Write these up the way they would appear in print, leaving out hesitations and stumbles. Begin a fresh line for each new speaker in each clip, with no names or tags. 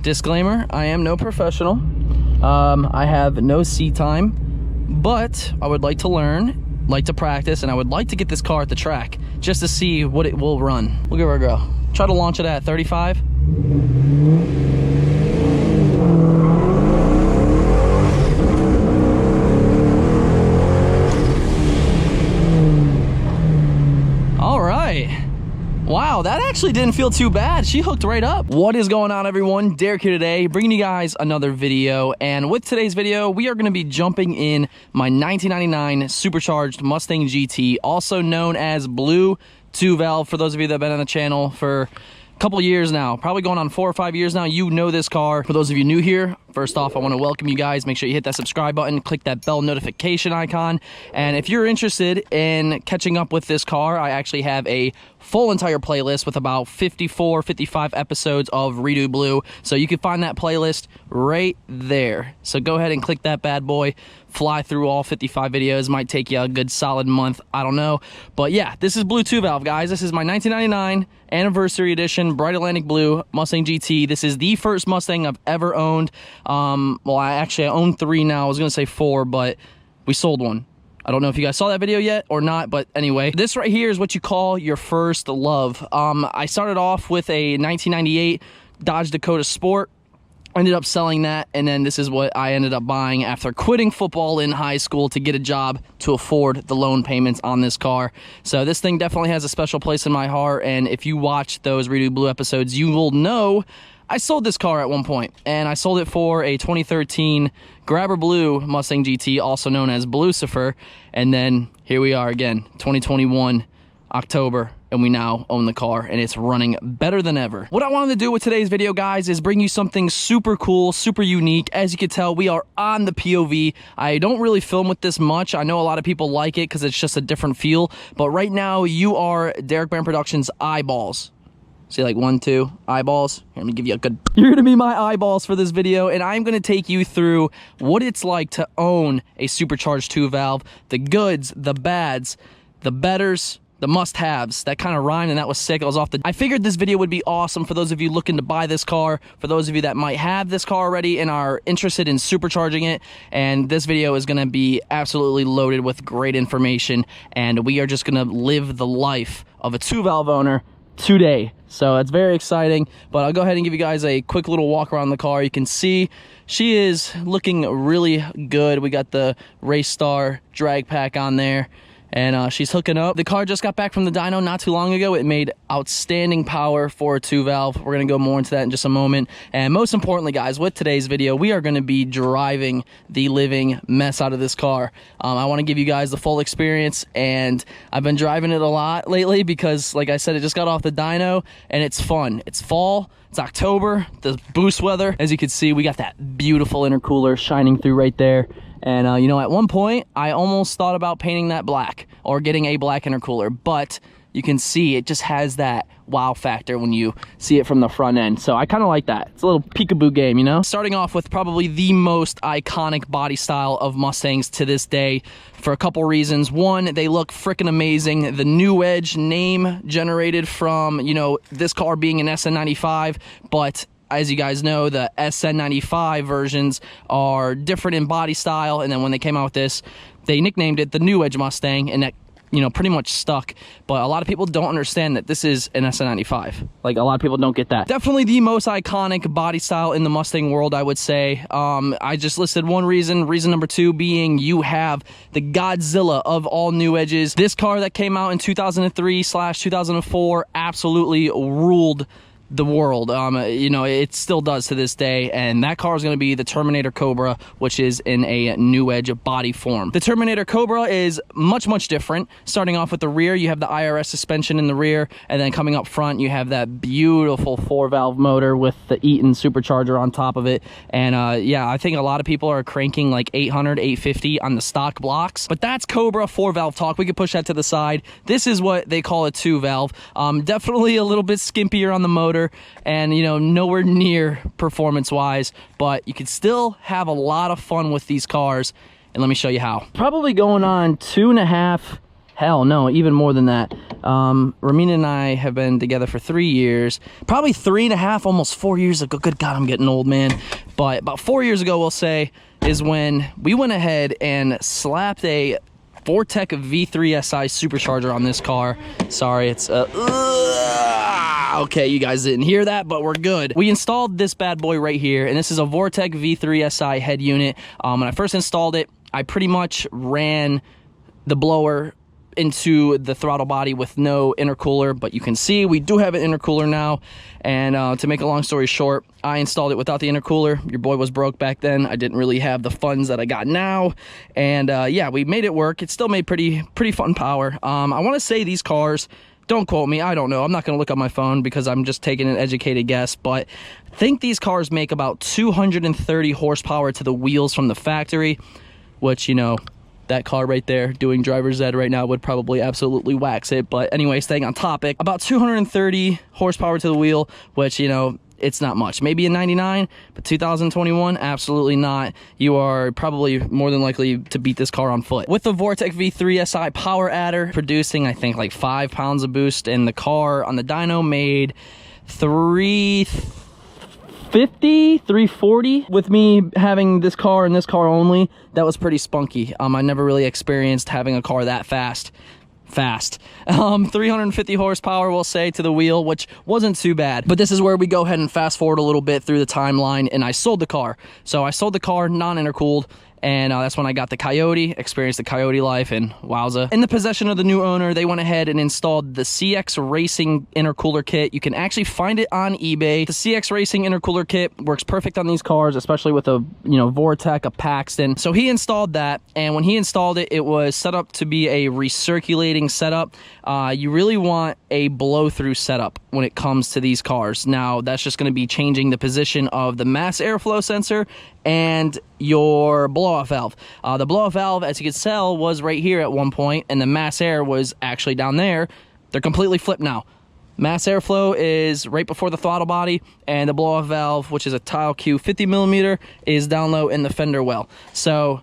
Disclaimer, I am no professional. I have no seat time, but I would like to learn, like to practice, and I would like to get this car at the track just to see what it will run. We'll give her a go. Try to launch it at 35. All right. Wow, that actually didn't feel too bad. She hooked right up. What is going on, everyone? Derek here today, bringing you guys another video. And with today's video, we are going to be jumping in my 1999 supercharged Mustang GT, also known as Blue 2-valve. For those of you that have been on the channel for a couple years now, probably going on 4 or 5 years now, you know this car. For those of you new here, first off, I want to welcome you guys. Make sure you hit that subscribe button, click that bell notification icon. And if you're interested in catching up with this car, I actually have a full entire playlist with about 54, 55 episodes of Redo Blue. So you can find that playlist right there. So go ahead and click that bad boy. Fly through all 55 videos. Might take you a good solid month. I don't know. But yeah, this is Blue 2-valve, guys. This is my 1999 anniversary edition Bright Atlantic Blue Mustang GT. This is the first Mustang I've ever owned. Well, I own 3 now. I was gonna say 4, but we sold one. I don't know if you guys saw that video yet or not, but anyway, this right here is what you call your first love. I started off with a 1998 Dodge Dakota Sport. Ended up selling that, and then this is what I ended up buying after quitting football in high school to get a job to afford the loan payments on this car. So this thing definitely has a special place in my heart, and if you watch those Redo Blue episodes, you will know I sold this car at one point, and I sold it for a 2013 Grabber Blue Mustang GT, also known as Blucifer, and then here we are again, 2021, October, and we now own the car, and it's running better than ever. What I wanted to do with today's video, guys, is bring you something super cool, super unique. As you can tell, we are on the POV. I don't really film with this much. I know a lot of people like it because it's just a different feel, but right now, you are DerekBaranProductions eyeballs. See, like 1, 2 eyeballs. Here, let me give you a good... You're gonna be my eyeballs for this video, and I'm gonna take you through what it's like to own a supercharged 2-valve, the goods, the bads, the betters, the must-haves. That kind of rhymed, and that was sick. I figured this video would be awesome for those of you looking to buy this car, for those of you that might have this car already and are interested in supercharging it. And this video is going to be absolutely loaded with great information, and we are just going to live the life of a 2-valve owner today. So it's very exciting, but I'll go ahead and give you guys a quick little walk around the car. You can see she is looking really good. We got the Race Star drag pack on there, and she's hooking up. The car just got back from the dyno not too long ago. It made outstanding power for a 2-valve. We're going to go more into that in just a moment. And most importantly, guys, with today's video, we are going to be driving the living mess out of this car. I want to give you guys the full experience, and I've been driving it a lot lately because, like I said, it just got off the dyno, and it's fun. It's fall. It's October, the boost weather. As you can see, we got that beautiful intercooler shining through right there. And, you know, at one point, I almost thought about painting that black or getting a black intercooler, but you can see it just has that wow factor when you see it from the front end. So I kind of like that. It's a little peekaboo game, you know? Starting off with probably the most iconic body style of Mustangs to this day for a couple reasons. One, they look freaking amazing. The NewEdge name generated from, you know, this car being an SN95, but as you guys know, the SN95 versions are different in body style, and then when they came out with this, they nicknamed it the NewEdge Mustang, and that, you know, pretty much stuck. But a lot of people don't understand that this is an SN95. Like, a lot of people don't get that. Definitely the most iconic body style in the Mustang world, I would say. I just listed one reason. Reason number 2 being you have the Godzilla of all NewEdges. This car that came out in 2003/2004 absolutely ruled the world. You know, it still does to this day, and that car is going to be the Terminator Cobra, which is in a NewEdge body form. The Terminator Cobra is much different. Starting off with the rear, you have the IRS suspension in the rear, and then coming up front, you have that beautiful 4-valve motor with the Eaton Supercharger on top of it. And yeah, I think a lot of people are cranking like 800, 850 on the stock blocks, but that's Cobra 4-valve talk. We can push that to the side. This is what they call a 2-valve. Definitely a little bit skimpier on the motor, and, you know, nowhere near performance wise, but you can still have a lot of fun with these cars, and let me show you how. Probably going on 2.5 Hell no, even more than that. Ramina and I have been together for 3 years, probably 3.5, almost 4 years ago. Good God, I'm getting old, man. But about 4 years ago, we'll say, is when we went ahead and slapped a Vortec V3 SI Supercharger on this car. Sorry, it's okay, you guys didn't hear that, but we're good. We installed this bad boy right here, and this is a Vortec V3 SI head unit. When I first installed it, I pretty much ran the blower into the throttle body with no intercooler, but you can see we do have an intercooler now. And to make a long story short, I installed it without the intercooler. Your boy was broke back then. I didn't really have the funds that I got now, and yeah, we made it work. It still made pretty fun power. I want to say these cars, don't quote me, I don't know, I'm not going to look on my phone because I'm just taking an educated guess, but I think these cars make about 230 horsepower to the wheels from the factory, which, you know, that car right there doing driver's ed right now would probably absolutely wax it. But anyway, staying on topic, about 230 horsepower to the wheel, which, you know, it's not much. Maybe a 99, but 2021, absolutely not. You are probably more than likely to beat this car on foot. With the Vortec V3 SI power adder producing, I think, like 5 pounds of boost, and the car on the dyno made 340. With me having this car and this car only, that was pretty spunky. I never really experienced having a car that fast. 350 horsepower, we'll say, to the wheel, which wasn't too bad. But this is where we go ahead and fast forward a little bit through the timeline, and I sold the car. So I sold the car non-intercooled, and that's when I got the Coyote, experienced the Coyote life, and wowza. In the possession of the new owner, they went ahead and installed the CX Racing intercooler kit. You can actually find it on eBay. The CX Racing intercooler kit works perfect on these cars, especially with a, you know, Vortec, a Paxton. So he installed that, and when he installed it, it was set up to be a recirculating setup. You really want a blow-through setup when it comes to these cars. Now, that's just going to be changing the position of the mass airflow sensor and your blow-off valve. The blow-off valve, as you can tell, was right here at one point, and the mass air was actually down there. They're completely flipped now. Mass airflow is right before the throttle body, and the blow-off valve, which is a Tile Q 50mm, is down low in the fender well. So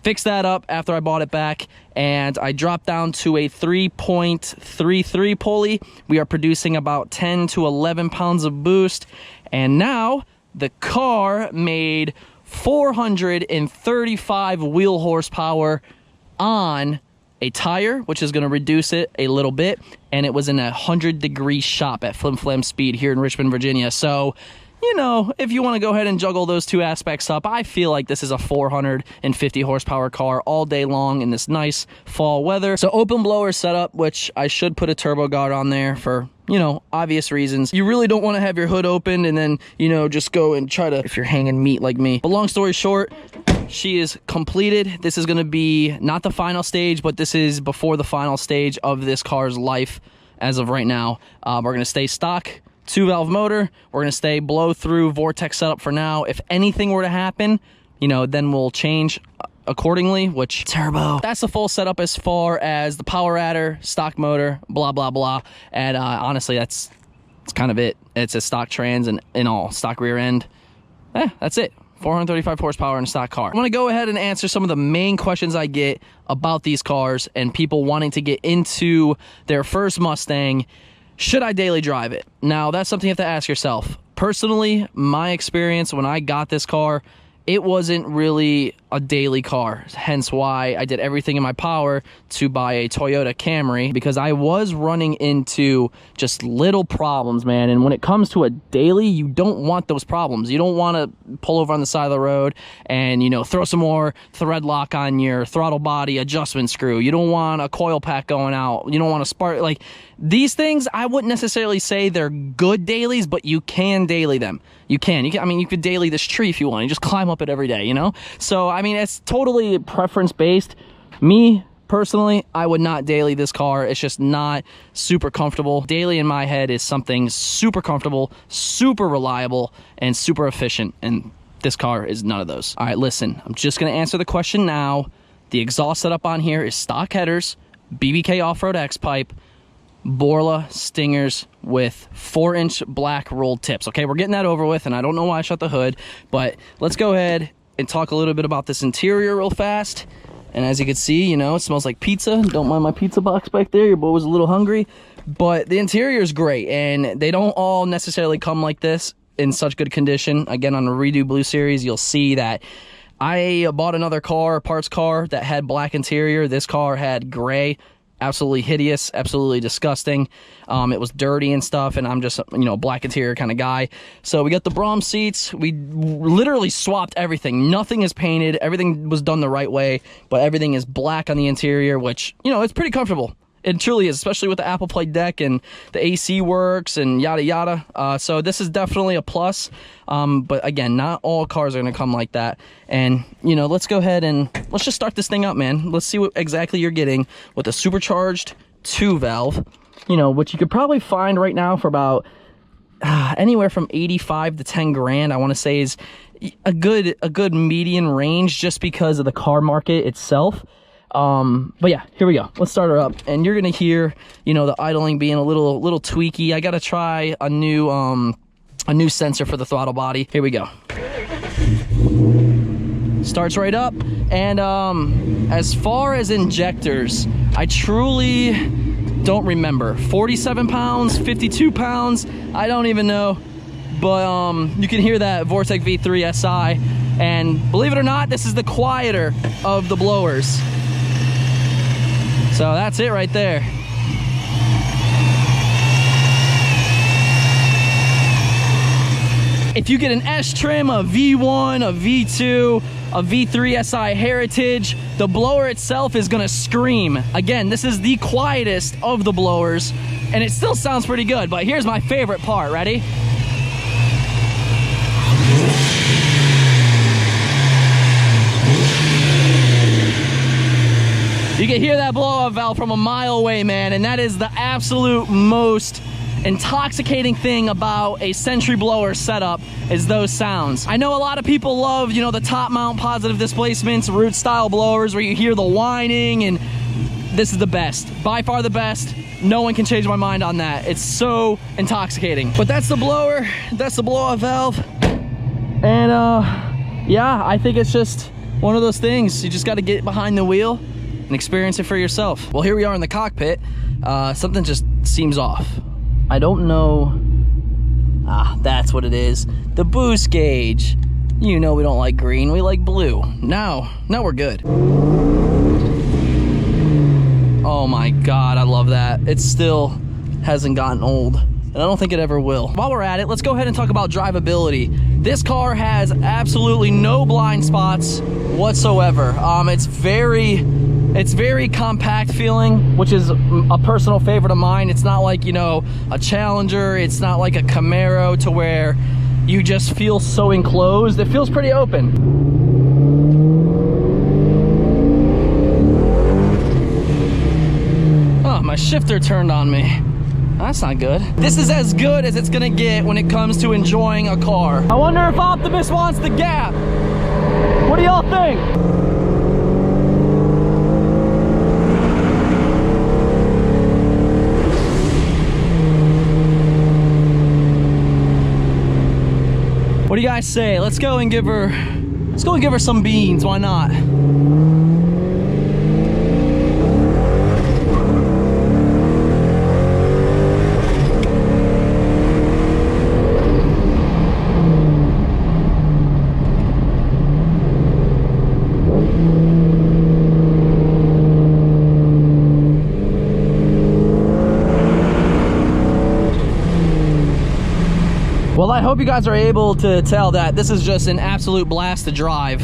fixed that up after I bought it back, and I dropped down to a 3.33 pulley. We are producing about 10 to 11 pounds of boost, and now the car made 435 wheel horsepower on a tire, which is going to reduce it a little bit, and it was in a 100-degree shop at Flim Flam Speed here in Richmond, Virginia. So, you know, if you want to go ahead and juggle those two aspects up, I feel like this is a 450 horsepower car all day long in this nice fall weather. So open blower setup, which I should put a turbo guard on there for, you know, obvious reasons. You really don't want to have your hood open and then, you know, just go and try to, if you're hanging meat like me. But long story short, she is completed. This is going to be not the final stage, but this is before the final stage of this car's life as of right now. We're going to stay stock 2-valve motor. We're going to stay blow through Vortec setup for now. If anything were to happen, you know, then we'll change accordingly, which turbo. That's the full setup as far as the power adder, stock motor, blah, blah, blah. And honestly, that's kind of it. It's a stock trans and all, stock rear end. That's it. 435 horsepower in a stock car. I'm going to go ahead and answer some of the main questions I get about these cars and people wanting to get into their first Mustang. Should I daily drive it? Now, that's something you have to ask yourself. Personally, my experience when I got this car, it wasn't really a daily car, hence why I did everything in my power to buy a Toyota Camry, because I was running into just little problems, man. And when it comes to a daily, you don't want those problems. You don't want to pull over on the side of the road and, you know, throw some more thread lock on your throttle body adjustment screw. You don't want a coil pack going out. You don't want to spark. Like, these things, I wouldn't necessarily say they're good dailies, but you can daily them. You can. I mean, you could daily this tree if you want. You just climb up it every day, you know? So, I mean, it's totally preference-based. Me, personally, I would not daily this car. It's just not super comfortable. Daily in my head is something super comfortable, super reliable, and super efficient, and this car is none of those. All right, listen, I'm just going to answer the question now. The exhaust setup on here is stock headers, BBK off-road X-pipe, Borla stingers with 4-inch black rolled tips. Okay, we're getting that over with, and I don't know why I shut the hood, but let's go ahead and talk a little bit about this interior real fast. And as you can see, you know, it smells like pizza. Don't mind my pizza box back there. Your boy was a little hungry. But the interior is great, and they don't all necessarily come like this in such good condition. Again, on the Redo Blue Series, you'll see that I bought another car, parts car, that had black interior. This car had gray. Absolutely hideous, absolutely disgusting. It was dirty and stuff, and I'm just, you know, black interior kind of guy. So we got the Brom seats. We literally swapped everything. Nothing is painted. Everything was done the right way, but everything is black on the interior, which, you know, it's pretty comfortable. It truly is, especially with the Apple Play deck and the AC works and yada yada. So this is definitely a plus. But again, not all cars are going to come like that. And, you know, let's go ahead and let's just start this thing up, man. Let's see what exactly you're getting with a supercharged 2-valve, you know, which you could probably find right now for about anywhere from 85 to 10 grand. I want to say is a good median range just because of the car market itself. But yeah, here we go. Let's start her up, and you're gonna hear, you know, the idling being a little tweaky. I gotta try a new sensor for the throttle body. Here we go. Starts right up, and as far as injectors, I truly don't remember. 47 pounds, 52 pounds, I don't even know. But you can hear that Vortec V3 SI, and believe it or not, this is the quieter of the blowers. So that's it right there. If you get an S trim, a V1, a V2, a V3 SI Heritage, the blower itself is gonna scream. Again, this is the quietest of the blowers, and it still sounds pretty good, but here's my favorite part, ready? You can hear that blow-off valve from a mile away, man, and that is the absolute most intoxicating thing about a Century blower setup is those sounds. I know a lot of people love, you know, the top mount positive displacements, root style blowers where you hear the whining, and this is the best. By far the best. No one can change my mind on that. It's so intoxicating. But that's the blower, that's the blow-off valve. And yeah, I think it's just one of those things. You just got to get behind the wheel and experience it for yourself. Well, here we are in the cockpit. Something just seems off. I don't know. That's what it is. The boost gauge. You know we don't like green, we like blue. Now we're good. Oh my God, I love that. It still hasn't gotten old, and I don't think it ever will. While we're at it, let's go ahead and talk about drivability. This car has absolutely no blind spots whatsoever. It's very compact feeling, which is a personal favorite of mine. It's not like, you know, a Challenger. It's not like a Camaro to where you just feel so enclosed. It feels pretty open. Oh, my shifter turned on me. That's not good. This is as good as it's gonna get when it comes to enjoying a car. I wonder if Optimus wants the gap. What do y'all think? What do you guys say? Let's go and give her some beans, why not? Well, I hope you guys are able to tell that this is just an absolute blast to drive.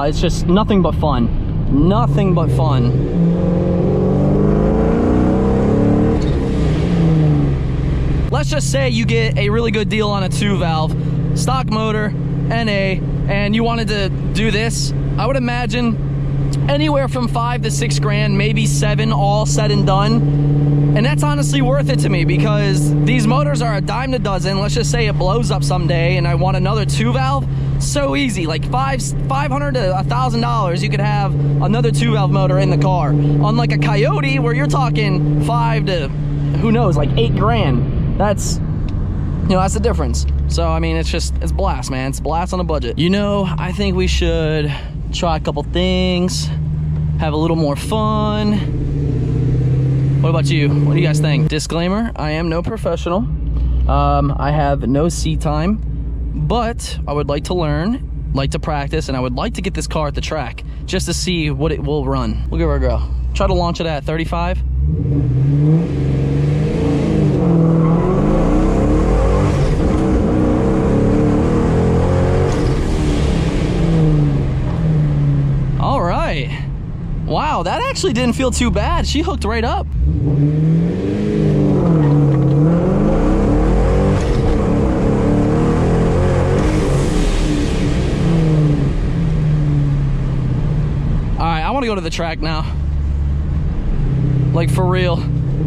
It's just nothing but fun. Nothing but fun. Let's just say you get a really good deal on a 2-valve, stock motor, NA, and you wanted to do this. I would imagine anywhere from 5 to 6 grand, maybe 7, all said and done. And that's honestly worth it to me because these motors are a dime a dozen. Let's just say it blows up someday and I want another 2-valve. So easy, like $500 to $1,000, you could have another 2-valve motor in the car. Unlike a Coyote, where you're talking 5 to, who knows, like 8 grand. That's, you know, that's the difference. So, I mean, it's blast, man. It's blast on a budget. You know, I think we should try a couple things. have a little more fun. What about you? What do you guys think? Disclaimer, I am no professional. I have no seat time, but I would like to learn, like to practice, and I would like to get this car at the track just to see what it will run. Look at her go. Try to launch it at 35. All right. Wow, that actually didn't feel too bad. She hooked right up. All right, I want to go to the track now. Like, for real.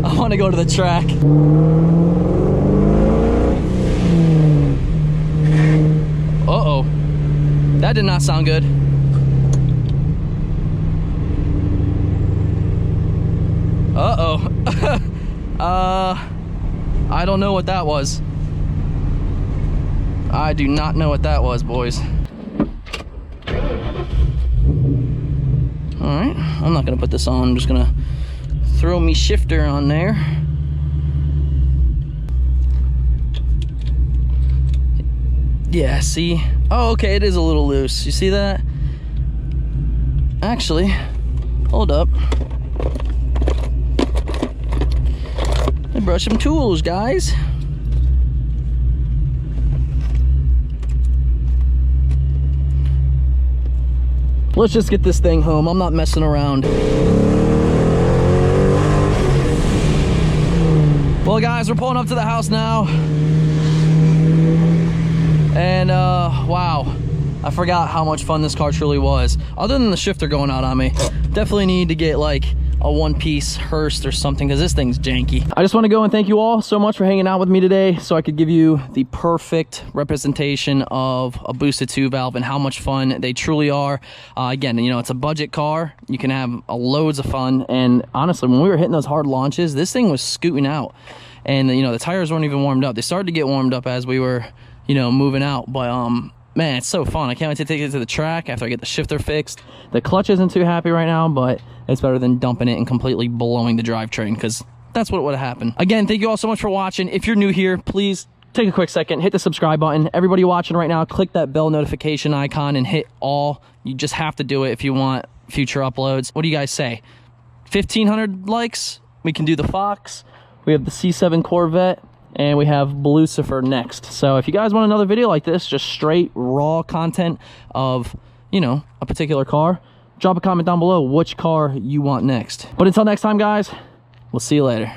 I want to go to the track. Uh-oh. That did not sound good. Uh-oh. I don't know what that was. I do not know what that was, boys. All right, I'm not gonna put this on. I'm just gonna throw me shifter on there. Yeah, see? Oh, okay, it is a little loose. You see that? Actually, hold up. I brought some tools, guys. Let's just get this thing home. I'm not messing around. Well, guys, we're pulling up to the house now. And, wow. I forgot how much fun this car truly was. Other than the shifter going out on me. Definitely need to get, like, a one-piece Hearst or something, because this thing's janky. I just want to go and thank you all so much for hanging out with me today so I could give you the perfect representation of a boosted 2-valve and how much fun they truly are. Again, you know, it's a budget car. You can have loads of fun, and honestly, when we were hitting those hard launches, this thing was scooting out, and you know, the tires weren't even warmed up. They started to get warmed up as we were, you know, moving out, but man, it's so fun. I can't wait to take it to the track after I get the shifter fixed. The clutch isn't too happy right now, but it's better than dumping it and completely blowing the drivetrain, because that's what would have happened. Again, thank you all so much for watching. If you're new here, please take a quick second, hit the subscribe button. Everybody watching right now, click that bell notification icon and hit all. You just have to do it if you want future uploads. What do you guys say? 1,500 likes? We can do the Fox. We have the C7 Corvette. And we have Lucifer next. So if you guys want another video like this, just straight raw content of, you know, a particular car, drop a comment down below which car you want next. But until next time, guys, we'll see you later.